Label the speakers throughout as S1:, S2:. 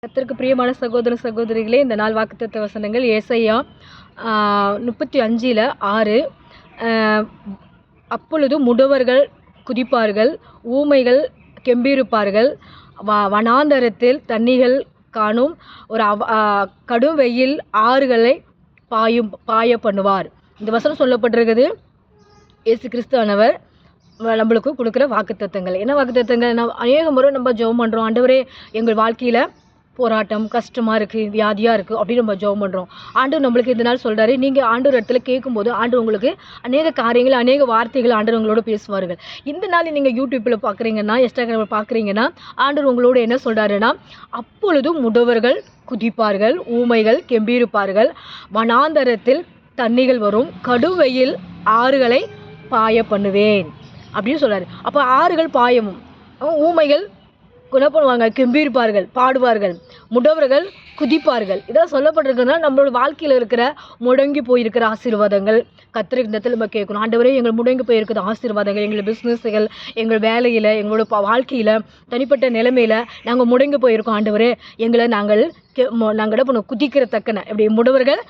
S1: கர்த்தருக்கு பிரியமான சகோதர சகோதரிகளே, இந்த நாள் வாக்குத்தத்த வசனங்கள் ஏசாயா 35:6. அப்பொழுது முடவர்கள் குதிப்பார்கள், ஊமைகள் கெம்பீரிப்பார்கள், வனாந்தரத்தில் தண்ணீர்கள் காணும், ஒரு கடும் வெயில் ஆறுகளை பாய பண்ணுவார். இந்த வசனம் சொல்லப்பட்டிருக்குது. இயேசு கிறிஸ்துவானவர் நம்மளுக்கு கொடுக்குற வாக்குத்தத்தங்கள். என்ன வாக்குத்தத்தங்கள்? அநேக முறை நம்ம ஜெபம் பண்ணுறோம், ஆண்டவரே எங்கள் வாழ்க்கையில் போராட்டம், கஷ்டமாக இருக்குது, வியாதியாக இருக்குது அப்படின்னு நம்ம ஜெபம் பண்ணுறோம். ஆண்டவர் நம்மளுக்கு இந்த நாள் சொல்கிறாரு, நீங்கள் ஆண்டவர் இடத்துல கேட்கும்போது ஆண்டவர் உங்களுக்கு அநேக காரியங்கள், அநேக வார்த்தைகள் ஆண்டவர் உங்களோட பேசுவார்கள். இந்த நாள் நீங்கள் யூடியூப்பில் பார்க்குறீங்கன்னா, இன்ஸ்டாகிராமில் பார்க்குறீங்கன்னா, ஆண்டவர் உங்களோட என்ன சொல்கிறாருன்னா, அப்பொழுதும் முடவர்கள் குதிப்பார்கள், ஊமைகள் கெம்பீரிப்பார்கள், வனாந்தரத்தில் தண்ணிகள் வரும், கடும் வெயில் ஆறுகளை பாய பண்ணுவேன் அப்படின்னு சொல்கிறாரு. அப்போ ஆறுகள் பாயவும், ஊமைகள் என்ன பண்ணுவாங்க? கெம்பீரிப்பார்கள், பாடுவார்கள், முடவர்கள் குதிப்பார்கள். இதெல்லாம் சொல்லப்பட்டிருக்குன்னா நம்மளோட வாழ்க்கையில் இருக்கிற முடங்கி போயிருக்கிற ஆசீர்வாதங்கள் கர்த்தரிடத்தில் நம்ம கேட்கணும். ஆண்டவரே, எங்கள் முடங்கி போயிருக்கிற ஆசீர்வாதங்கள், எங்கள் பிஸ்னஸ்கள், எங்கள் வேலையில், எங்களோட வாழ்க்கையில், தனிப்பட்ட நிலைமையில் நாங்கள் முடங்கி போயிருக்கோம். ஆண்டவரே, எங்களை நாங்கள் என்ன பண்ணுவோம்? குதிக்கிறத்தக்கன. இப்படி முடவர்கள்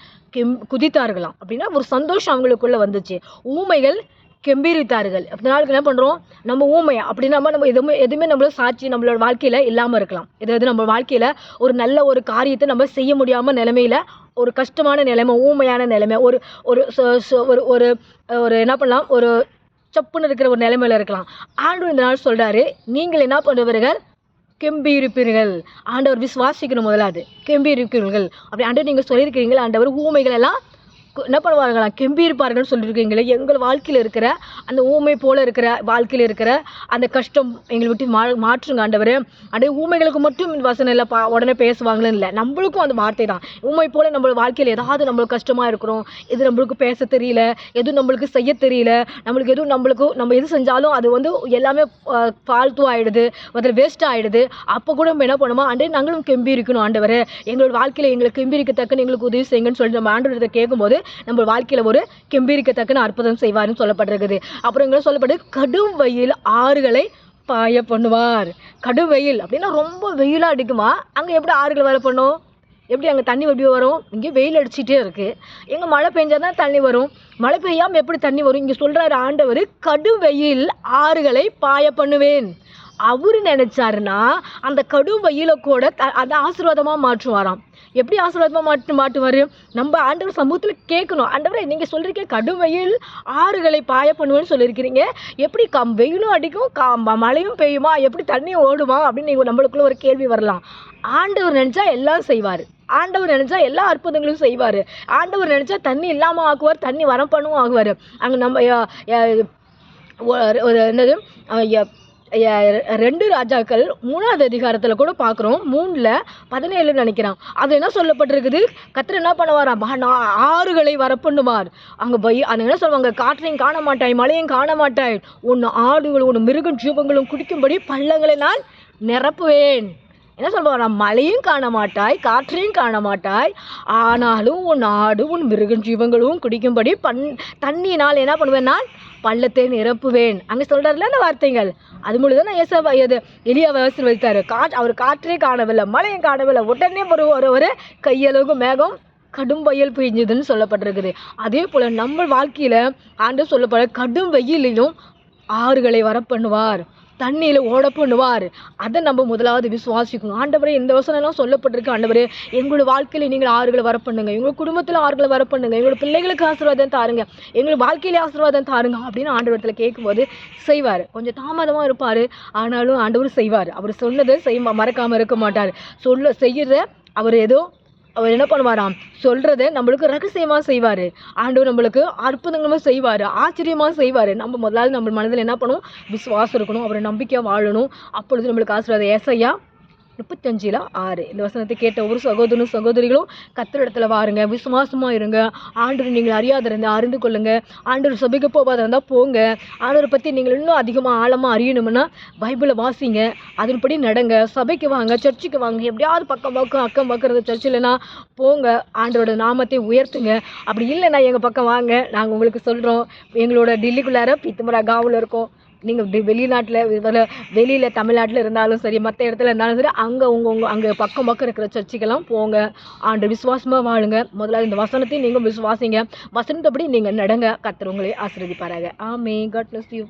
S1: குதித்தார்களாம் அப்படின்னா ஒரு சந்தோஷம் அவங்களுக்குள்ளே வந்துச்சு. ஊமைகள் கெம்பீரித்தார்கள். அதனால என்ன பண்ணுறோம்? நம்ம ஊமையா அப்படின்னா நம்ம எதுவுமே நம்மளோட சாட்சி நம்மளோட வாழ்க்கையில் இல்லாமல் இருக்கலாம். எதாவது நம்ம வாழ்க்கையில் ஒரு நல்ல ஒரு காரியத்தை நம்ம செய்ய முடியாமல் நிலைமையில், ஒரு கஷ்டமான நிலைமை, ஊமையான நிலைமை, ஒரு ஒரு ஒரு ஒரு என்ன பண்ணலாம், ஒரு சப்புன்னு இருக்கிற ஒரு நிலைமையில் இருக்கலாம். ஆண்டவர் இந்த நாள் சொல்கிறாரு, நீங்கள் என்ன பண்ணுவீர்கள்? கெம்பீரிப்பீர்கள். ஆண்டவர் விசுவாசிக்கணும். முதலாவது கெம்பீரிப்பீர்கள். அப்படி ஆண்டவர் நீங்கள் சொல்லியிருக்கிறீங்களா? ஆண்டவர் ஊமைகள் எல்லாம் என்ன பண்ணுவார்களாம்? கெம்பீரிப்பார்கள் சொல்லியிருக்கீங்களே. எங்கள் வாழ்க்கையில் இருக்கிற அந்த ஊமை போல் இருக்கிற வாழ்க்கையில் இருக்கிற அந்த கஷ்டம் எங்களை விட்டு மாற்றுங்க ஆண்டவர். அப்படியே ஊமைகளுக்கு மட்டும் வசனம் இல்லை, உடனே பேசுவாங்களேன்னு இல்லை, நம்மளுக்கும் அந்த வார்த்தை தான். ஊமை போல் நம்ம வாழ்க்கையில் ஏதாவது நம்மளுக்கு கஷ்டமாக இருக்கிறோம், எது நம்மளுக்கு பேச தெரியல, எதுவும் நம்மளுக்கு செய்ய தெரியல, நம்மளுக்கு எதுவும் நம்ம எது செஞ்சாலும் அது எல்லாமே ஃபால்த்து ஆகிடுது, அதில் வேஸ்ட் ஆகிடுது. அப்போ கூட நம்ம என்ன பண்ணுவோம்? ஆண்டே நாங்களும் கெம்பீரிக்கணும் ஆண்டவர், எங்களோட வாழ்க்கையில் எங்களுக்கு கெம்பீரிக்கத்தக்கன்னு எங்களுக்கு உதவி செய்யுங்கன்னு சொல்லி நம்ம ஆண்டவர்கிட்ட கேட்கும்போது நம்ம வாழ்க்கையில் ஒரு கெம்பீரிக்கத்தக்கன அற்புதம் செய்வார்னு சொல்லப்பட்டிருக்குது. அப்புறம் எங்களை சொல்லப்பட்டு கடும் வெயில் ஆறுகளை பாய பண்ணுவார். கடும் வெயில் அப்படின்னா ரொம்ப வெயிலாக அடிக்குமா? அங்கே எப்படி ஆறுகள் வர பண்ணும்? எப்படி அங்கே தண்ணி எப்படி வரும்? இங்கே வெயில் அடிச்சுட்டே இருக்குது. எங்கே மழை பெஞ்சால் தான் தண்ணி வரும். மழை பெய்யாமல் எப்படி தண்ணி வரும்? இங்கே சொல்கிறாரு ஆண்டவர், கடும் வெயில் ஆறுகளை பாய பண்ணுவேன். அவரு நினைச்சாருன்னா அந்த கடும் வெயில கூட அதை ஆசீர்வாதமாக மாற்றுவாராம். எப்படி ஆசீர்வாதமாக மாட்டுவார்? நம்ம ஆண்டவர் சமூகத்தில் கேட்கணும். ஆண்டவரே, நீங்கள் சொல்லியிருக்கீங்க கடும் வெயில் ஆறுகளை பாய பண்ணுவேன்னு சொல்லியிருக்கிறீங்க, எப்படி வெயிலும் அடிக்கும் மழையும் பெய்யுமா? எப்படி தண்ணியும் ஓடுமா? அப்படின்னு நம்மளுக்குள்ள ஒரு கேள்வி வரலாம். ஆண்டவர் நினச்சா எல்லாம் செய்வார். ஆண்டவர் நினச்சா எல்லா அற்புதங்களும் செய்வார். ஆண்டவர் நினச்சா தண்ணி இல்லாமல் ஆக்குவார், தண்ணி வரம் பண்ணவும் ஆகுவார். அங்கே நம்ம என்னது 2 ராஜாக்கள் 3வது அதிகாரத்தில் கூட பார்க்குறோம். 3:17 நினைக்கிறான். அது என்ன சொல்லப்பட்டிருக்குது? கர்த்தர் என்ன பண்ணுவாராம்? ஆறுகளை வரப்பண்ணுவார். அங்கே அது என்ன சொல்லுவாங்க? காற்றையும் காண மாட்டாய், மழையும் காண மாட்டாய், உன் ஆடுகளும் உன் மிருக ஜீவங்களும் குடிக்கும்படி பள்ளங்களை நான் நிரப்புவேன். என்ன சொல்லுவாங்க? மழையும் காண மாட்டாய், காற்றையும் காண மாட்டாய், ஆனாலும் உன் ஆடு உன் மிருக ஜீவங்களும் குடிக்கும்படி தண்ணியினால் என்ன பண்ணுவேன்? நான் பள்ளத்தை நிரப்புவேன். அங்கே சொல்கிறாருல அந்த வார்த்தைகள். அது முழுதான் எலியாவை ஆசீர்வதித்தார். அவர் காற்றே காணவில்லை, மழையும் காணவில்லை, உடனே ஒரு கையளவுக்கு மேகம் கடும் வெயில் பெய்ஞ்சதுன்னு சொல்லப்பட்டிருக்குது. அதே போல் நம்ம வாழ்க்கையில் ஆண்டு சொல்லப்படுற கடும் வெயிலையும் ஆறுகளை வர பண்ணுவார், தண்ணியில் ஓட பண்ணுவார். அதை நம்ம முதலாவது விசுவாசிக்கணும். ஆண்டவரே, இந்த வசனம்லாம் சொல்லப்பட்டிருக்கு. ஆண்டவரே, எங்களோட வாழ்க்கையில் நீங்கள் ஆறுகளை வர பண்ணுங்க, எங்கள் குடும்பத்தில் ஆறுகளை வர பண்ணுங்க, எங்களோட பிள்ளைகளுக்கு ஆசீர்வாதம் தாருங்க, எங்களோட வாழ்க்கையிலே ஆசீர்வாதம் தாருங்க அப்படின்னு ஆண்டவரத்தில் கேட்கும்போது செய்வார். கொஞ்சம் தாமதமாக இருப்பார், ஆனாலும் ஆண்டவர் செய்வார். அவர் சொன்னதை மறக்காமல் இருக்க மாட்டார். செய்கிற அவர் என்ன பண்ணுவாராம்? சொல்கிறத நம்மளுக்கு ரகசியமாக செய்வார். ஆண்டவர் நம்மளுக்கு அற்புதங்களும் செய்வார், ஆச்சரியமாக செய்வார். நம்ம முதலாவது நம்ம மனதில் என்ன பண்ணுவோம்? விசுவாசம் இருக்கணும், அவரை நம்பிக்கையாக வாழணும். அப்பொழுது நம்மளுக்கு ஆசீர்வாதம். ஏசாயா 35:6. இந்த வசனத்தை கேட்ட ஒரு சகோதரனும் சகோதரிகளும் கர்த்தரிடத்துல வாருங்க, விசுவாசமாக இருங்க. ஆண்டவர் நீங்கள் அறியாத இருந்தால் அறிந்து கொள்ளுங்க. ஆண்டவர் சபைக்கு போகாத இருந்தால் போங்க. ஆண்டவரை பற்றி நீங்கள் இன்னும் அதிகமாக ஆழமாக அறியணும்னா பைபிளை வாசிங்க, அதன்படி நடங்க. சபைக்கு வாங்க, சர்ச்சுக்கு வாங்க. எப்படியாவது அக்கம் பக்கம் சர்ச் இல்லைன்னா போங்க, ஆண்டவரோட நாமத்தை உயர்த்துங்க. அப்படி இல்லைன்னா எங்கள் பக்கம் வாங்க, நாங்கள் உங்களுக்கு சொல்கிறோம். எங்களோட டெல்லிக்குள்ளார பித்தமரா காவில் இருக்கோம். நீங்கள் வெளிநாட்டில் வெளியில் தமிழ்நாட்டில் இருந்தாலும் சரி, மற்ற இடத்துல இருந்தாலும் சரி, அங்கே அங்கே பக்கம் பக்கம் இருக்கிற சர்ச்சுக்கெல்லாம் போங்க. ஆண்டு விசுவாசமாக வாழுங்க. முதல்ல இந்த வசனத்தையும் நீங்கள் விசுவாசிங்க. வசனத்தப்படி நீங்கள் நடங்க. கர்த்தர் உங்களை ஆசீர்வதிப்பாராக. ஆமென். God bless you.